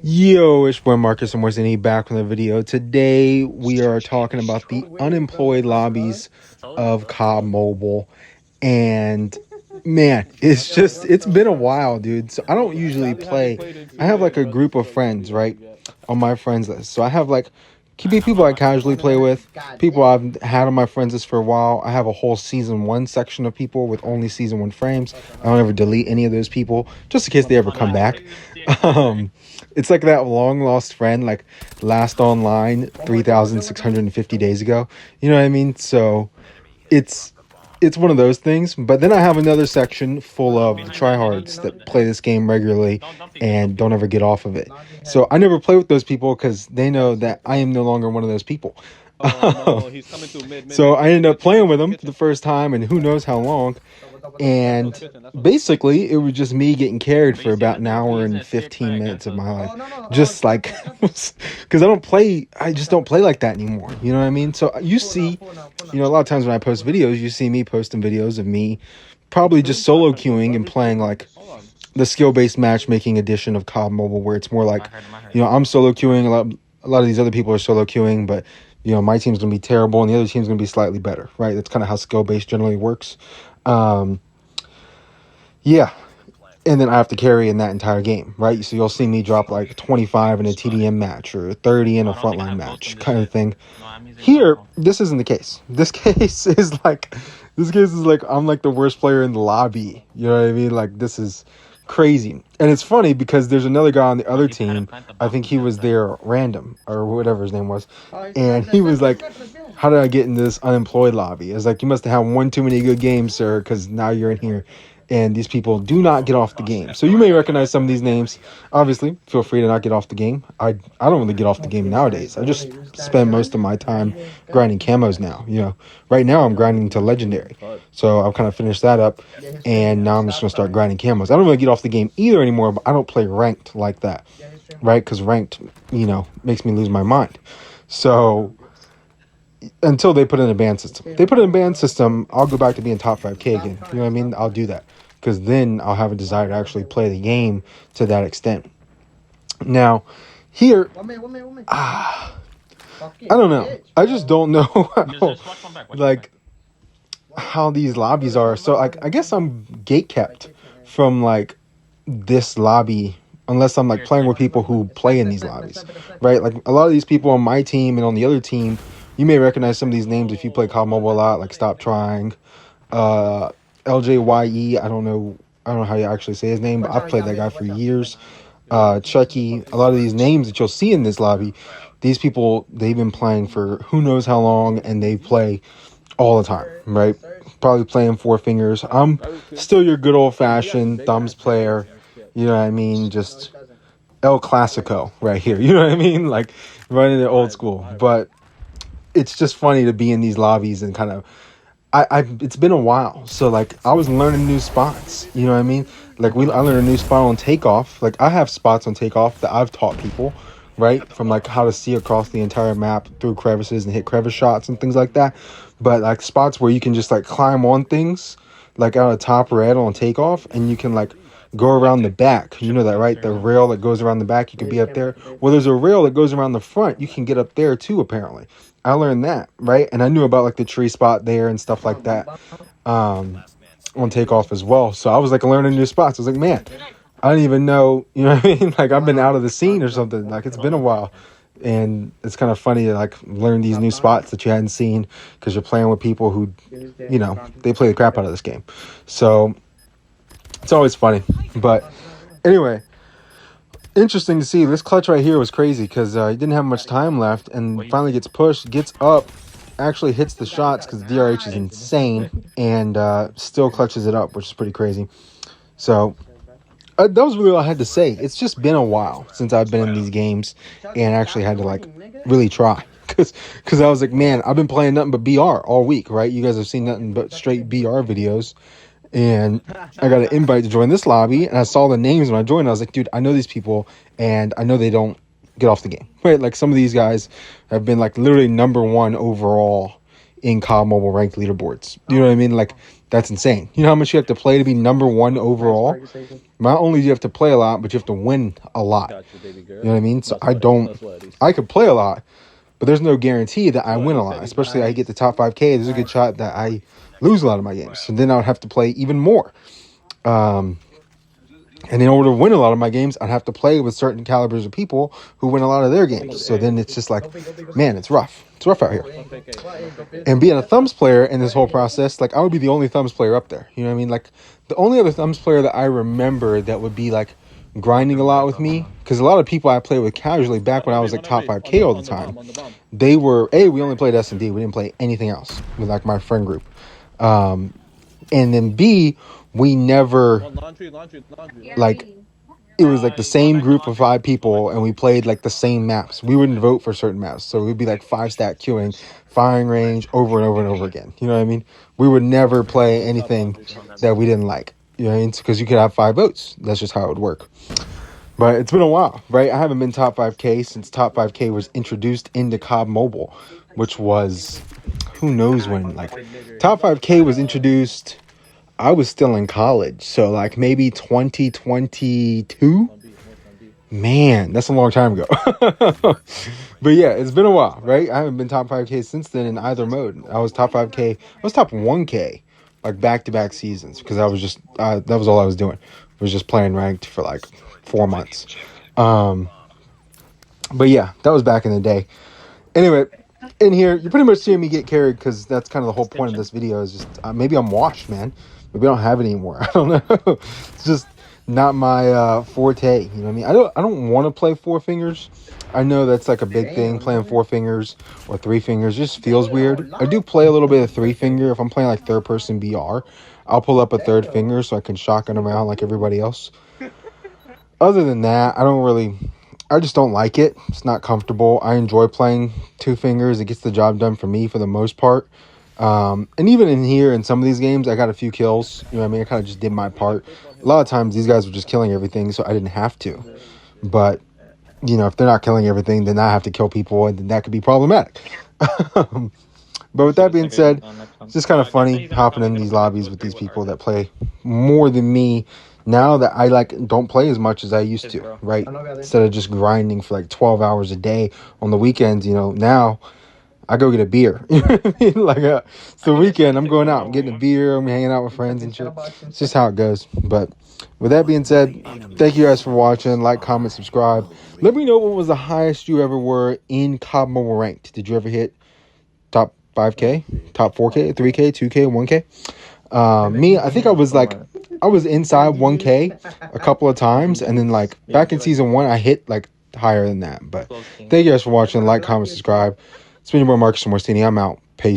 Yo, it's boy Marcus and Morsini back with a video. Today we are talking about the unemployed lobbies of COD Mobile. And man, it's been a while, dude. So I don't usually play. I have like a group of friends, right? On my friends list. So I have like people I casually play with, people I've had on my friends list for a while. I have a whole season 1 section of people with only season 1 frames. I don't ever delete any of those people just in case they ever come back. It's like that long lost friend, like last online 3,650 days ago. You know what I mean? So it's one of those things. But then I have another section full of the tryhards that play this game regularly and don't ever get off of it. So I never play with those people because they know that I am no longer one of those people. So I ended up playing with them for the first time and who knows how long. And basically it was just me getting carried for about an hour and 15 minutes of my life, just like because I just don't play like that anymore, you know what I mean? So you see, a lot of times when I post videos, you see me posting videos of me probably just solo queuing and playing like the skill-based matchmaking edition of COD Mobile, where it's more like, I'm solo queuing, a lot of these other people are solo queuing, but my team's gonna be terrible and the other team's gonna be slightly better, right? That's kind of how skill-based generally works. Yeah, and then I have to carry in that entire game, right? So you'll see me drop like 25 in a TDM match or 30 in a frontline match kind of thing. Here, this isn't the case. This case is like I'm like the worst player in the lobby. You know what I mean? Like, this is crazy. And it's funny because there's another guy on the other team. I think he was there random or whatever his name was. And he was like, how did I get in this unemployed lobby? It's like, you must have had one too many good games, sir, because now you're in here. And these people do not get off the game. So you may recognize some of these names. Obviously, feel free to not get off the game. I don't really get off the game nowadays. I just spend most of my time grinding camos now. Right now I'm grinding to legendary. So I've kind of finished that up. And now I'm just going to start grinding camos. I don't really get off the game either anymore, but I don't play ranked like that. Right? Because ranked, makes me lose my mind. So until they put in a ban system. They put in a ban system, I'll go back to being top 5K again. You know what I mean? I'll do that. Because then I'll have a desire to actually play the game to that extent. Now, here, I don't know. I just don't know how these lobbies are. So, like, I guess I'm gatekept from, like, this lobby unless I'm, like, playing with people who play in these lobbies, right? Like, a lot of these people on my team and on the other team, you may recognize some of these names if you play COD Mobile a lot, like Stop Trying, LJYE. I don't know how you actually say his name, but I've played that guy for years. Chucky. A lot of these names that you'll see in this lobby, these people, they've been playing for who knows how long, and they play all the time, right? Probably playing Four Fingers. I'm still your good old-fashioned thumbs player. You know what I mean? Just El Clasico right here. You know what I mean? Like, running it old school. But it's just funny to be in these lobbies and kind of it's been a while, so like I was learning new spots, you know what I mean? Like I learned a new spot on takeoff. Like I have spots on takeoff that I've taught people, right? From like how to see across the entire map through crevices and hit crevice shots and things like that. But like spots where you can just like climb on things, like out of top red on takeoff, and you can like go around the back. You know that, right? The rail that goes around the back, you can be up there. Well, there's a rail that goes around the front. You can get up there too, apparently. I learned that, right? And I knew about like the tree spot there and stuff like that on takeoff as well. So I was like learning new spots. I was like, man, I didn't even know, you know what I mean? Like I've been out of the scene or something. Like it's been a while. And it's kind of funny to like learn these new spots that you hadn't seen because you're playing with people who, they play the crap out of this game. So it's always funny. But anyway, interesting to see. This clutch right here was crazy because he didn't have much time left and finally gets pushed, gets up, actually hits the shots because DRH is insane, and still clutches it up, which is pretty crazy. So that was really all I had to say. It's just been a while since I've been in these games and actually had to like really try because I was like, man, I've been playing nothing but BR all week, right? You guys have seen nothing but straight BR videos. And I got an invite to join this lobby, and I saw the names when I joined. I was like, dude, I know these people, and I know they don't get off the game, right? Like some of these guys have been like literally #1 overall in COD Mobile ranked leaderboards. You know what I mean? Like, that's insane. You know how much you have to play to be #1 overall? Not only do you have to play a lot, but you have to win a lot. You know what I mean? So I could play a lot, but there's no guarantee that I win a lot. Especially I get the top 5K, there's a good shot that I lose a lot of my games. So then I would have to play even more. And in order to win a lot of my games, I'd have to play with certain calibers of people who win a lot of their games. So then it's just like, man, it's rough. It's rough out here. And being a thumbs player in this whole process, like, I would be the only thumbs player up there. You know what I mean? Like, the only other thumbs player that I remember that would be like grinding a lot with me, because a lot of people I played with casually back when I was like top 5K all the time, they were, we only played S&D. We didn't play anything else with like my friend group. And then B, we never, like, it was like the same group of 5 people and we played like the same maps. We wouldn't vote for certain maps. So it would be like 5-stack queuing, firing range over and over and over again. You know what I mean? We would never play anything that we didn't like. You know what I mean? Because you could have 5 votes. That's just how it would work. But it's been a while, right? I haven't been top 5K since top 5K was introduced into COD Mobile, which was, who knows when. Like, top 5K was introduced, I was still in college, so like maybe 2022. Man, that's a long time ago. But yeah, it's been a while, right? I haven't been top 5K since then in either mode. I was top 5K, I was top 1K, like back-to-back seasons, because I was just, that was all I was doing. I was just playing ranked for like 4 months. But yeah, that was back in the day. Anyway, in here, you're pretty much seeing me get carried, because that's kind of the whole point of this video, is just, maybe I'm washed, man. Maybe I don't have it anymore. I don't know. It's just not my forte. You know what I mean? I don't want to play 4 fingers. I know that's like a big thing. Playing 4 fingers or 3 fingers just feels weird. I do play a little bit of 3 finger. If I'm playing like third person VR, I'll pull up a 3rd finger so I can shotgun around like everybody else. Other than that, I just don't like it. It's not comfortable. I enjoy playing 2 fingers. It gets the job done for me for the most part. And even in here, in some of these games, I got a few kills. You know what I mean? I kind of just did my part. A lot of times, these guys were just killing everything, so I didn't have to. But, you know, if they're not killing everything, then I have to kill people, and then that could be problematic. But with that being said, it's just kind of funny hopping in these lobbies with these people that play more than me now that I, like, don't play as much as I used to, right? Instead of just grinding for, like, 12 hours a day on the weekends, you know, now I go get a beer. You know what I mean? Like, it's the weekend. I'm going out. I'm getting a beer. I'm hanging out with friends and shit. It's just how it goes. But with that being said, thank you guys for watching. Like, comment, subscribe. Let me know what was the highest you ever were in COD Mobile ranked. Did you ever hit top 5K, top 4K, 3K, 2K, 1K? Me, I think I was inside 1K a couple of times. And then, like, back in season 1, I hit, like, higher than that. But thank you guys for watching. Like, comment, subscribe. It's been your boy Marcus from Morstini. I'm out. Peace.